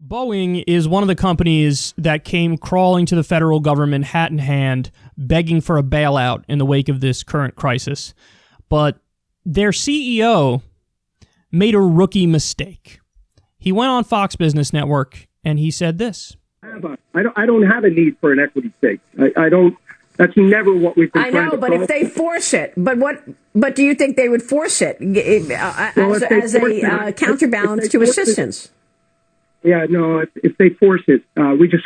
Boeing is one of the companies that came crawling to the federal government, hat in hand, begging for a bailout in the wake of this current crisis. But their CEO made a rookie mistake. He went on Fox Business Network and he said this. I don't have a need for an equity stake. I don't. That's never what we've been trying to solve. I know, but if they force it, but do you think they would force it as a counterbalance to assistance? Yeah, no. If they force it, we just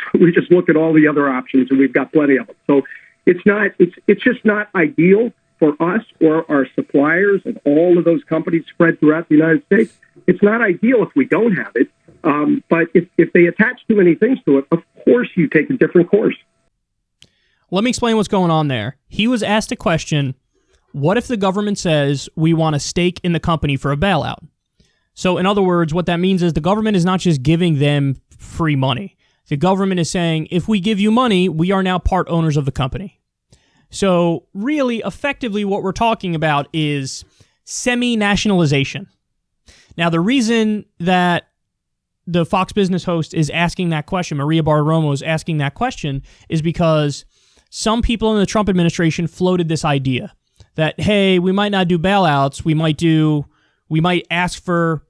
look at all the other options, and we've got plenty of them. So it's just not ideal for us or our suppliers and all of those companies spread throughout the United States. It's not ideal if we don't have it. But if they attach too many things to it, of course you take a different course. Let me explain what's going on there. He was asked a question, what if the government says we want a stake in the company for a bailout? So in other words, what that means is the government is not just giving them free money. The government is saying, if we give you money, we are now part owners of the company. So really, effectively, what we're talking about is semi-nationalization. Now, the reason that the Fox Business host is asking that question, Maria Bartiromo is asking that question, is because some people in the Trump administration floated this idea that, hey, we might not do bailouts, we might ask for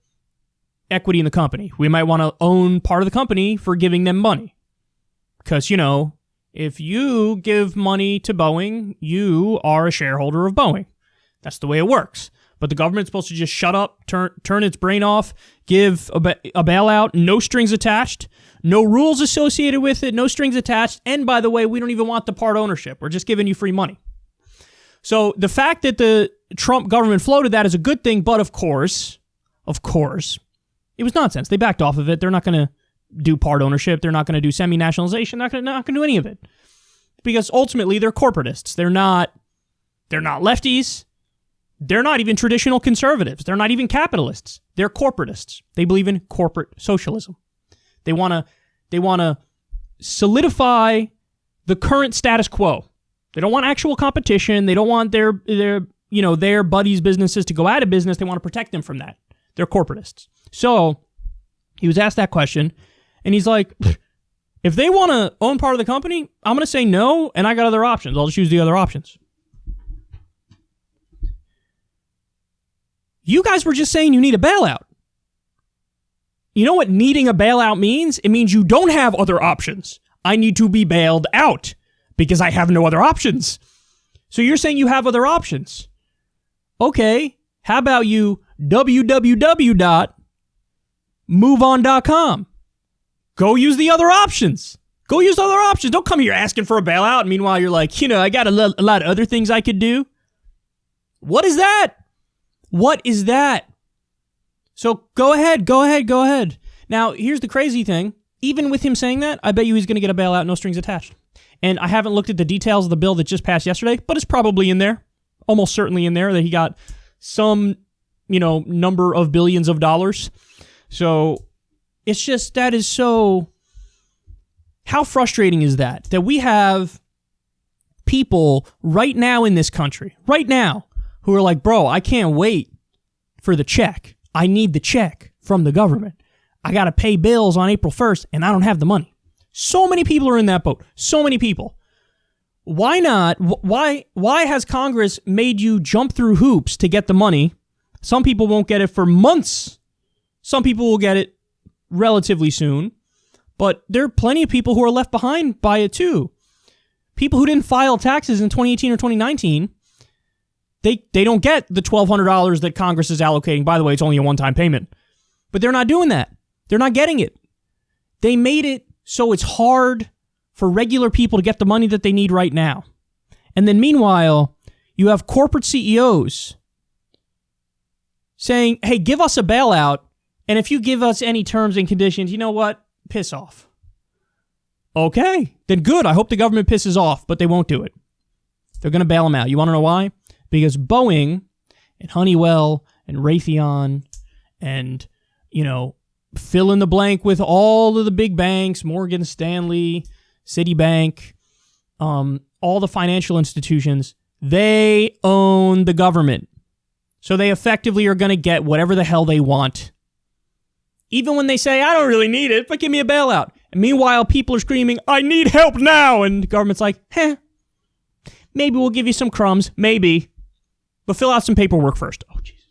equity in the company. We might want to own part of the company for giving them money. Because, if you give money to Boeing, you are a shareholder of Boeing. That's the way it works. But the government's supposed to just shut up, turn its brain off, give a bailout, no strings attached, no rules associated with it, no strings attached. And by the way, we don't even want the part ownership. We're just giving you free money. So the fact that the Trump government floated that is a good thing, but of course, it was nonsense. They backed off of it. They're not going to do part ownership. They're not going to do semi-nationalization. They're not going to do any of it. Because ultimately, they're corporatists. They're not lefties. They're not even traditional conservatives. They're not even capitalists. They're corporatists. They believe in corporate socialism. They want to solidify the current status quo. They don't want actual competition. They don't want their buddies' businesses to go out of business. They want to protect them from that. They're corporatists. So he was asked that question, and he's like, if they want to own part of the company, I'm going to say no, and I got other options. I'll just use the other options. You guys were just saying you need a bailout. You know what needing a bailout means? It means you don't have other options. I need to be bailed out because I have no other options. So you're saying you have other options. Okay, how about you www.moveon.com. Go use the other options. Go use other options. Don't come here asking for a bailout. Meanwhile, you're like, I got a lot of other things I could do. What is that? What is that? So go ahead. Now, here's the crazy thing. Even with him saying that, I bet you he's going to get a bailout, no strings attached. And I haven't looked at the details of the bill that just passed yesterday, but it's probably in there. Almost certainly in there that he got some, number of billions of dollars. So it's just, that is so, how frustrating is that? That we have people right now in this country, who are like, bro, I can't wait for the check. I need the check from the government. I got to pay bills on April 1st, and I don't have the money. So many people are in that boat. So many people. Why not? Why has Congress made you jump through hoops to get the money? Some people won't get it for months. Some people will get it relatively soon. But there are plenty of people who are left behind by it too. People who didn't file taxes in 2018 or 2019, they don't get the $1,200 that Congress is allocating. By the way, it's only a one-time payment. But they're not doing that. They're not getting it. They made it so it's hard for regular people to get the money that they need right now. And then meanwhile, you have corporate CEOs saying, hey, give us a bailout, and if you give us any terms and conditions, you know what? Piss off. Okay, then good. I hope the government pisses off, but they won't do it. They're going to bail them out. You want to know why? Because Boeing and Honeywell and Raytheon and, fill in the blank with all of the big banks, Morgan Stanley, Citibank, all the financial institutions, they own the government. So they effectively are going to get whatever the hell they want Even when they say, I don't really need it, but give me a bailout. And meanwhile, people are screaming, I need help now. And the government's like, maybe we'll give you some crumbs. Maybe. But fill out some paperwork first. Oh, Jesus.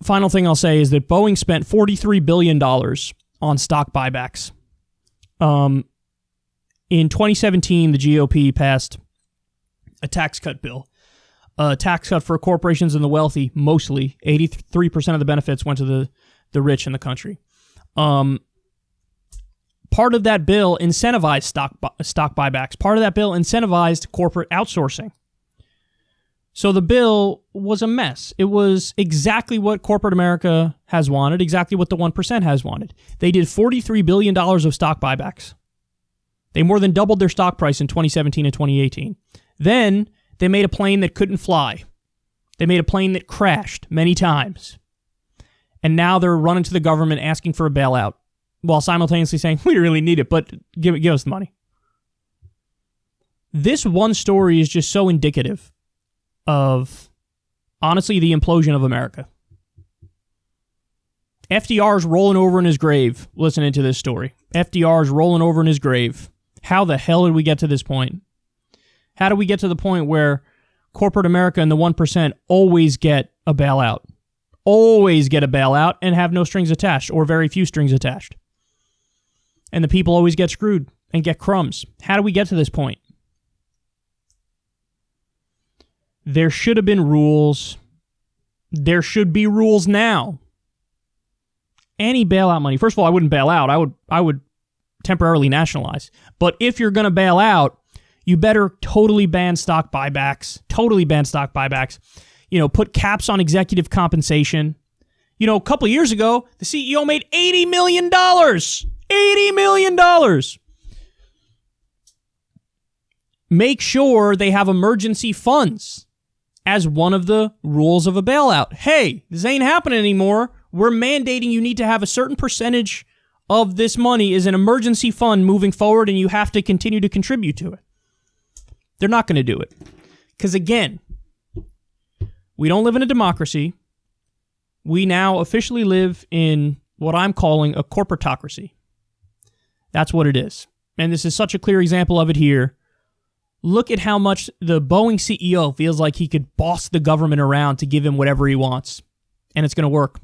Final thing I'll say is that Boeing spent $43 billion on stock buybacks. In 2017, the GOP passed a tax cut bill. A tax cut for corporations and the wealthy, mostly. 83% of the benefits went to the rich in the country. Part of that bill incentivized stock buybacks. Part of that bill incentivized corporate outsourcing. So the bill was a mess. It was exactly what corporate America has wanted, exactly what the 1% has wanted. They did $43 billion of stock buybacks. They more than doubled their stock price in 2017 and 2018. Then they made a plane that couldn't fly. They made a plane that crashed many times. And now they're running to the government asking for a bailout while simultaneously saying, we really need it, but give us the money. This one story is just so indicative of, honestly, the implosion of America. FDR's rolling over in his grave listening to this story. FDR's rolling over in his grave. How the hell did we get to this point? How do we get to the point where corporate America and the 1% always get a bailout? Always get a bailout and have no strings attached, or very few strings attached. And the people always get screwed and get crumbs. How do we get to this point? There should have been rules. There should be rules now. Any bailout money. First of all, I wouldn't bail out. I would temporarily nationalize. But if you're going to bail out, you better totally ban stock buybacks. Totally ban stock buybacks. Put caps on executive compensation. A couple of years ago, the CEO made $80 million. $80 million. Make sure they have emergency funds as one of the rules of a bailout. Hey, this ain't happening anymore. We're mandating you need to have a certain percentage of this money is an emergency fund moving forward, and you have to continue to contribute to it. They're not going to do it. Because again, we don't live in a democracy. We now officially live in what I'm calling a corporatocracy. That's what it is. And this is such a clear example of it here. Look at how much the Boeing CEO feels like he could boss the government around to give him whatever he wants. And it's going to work.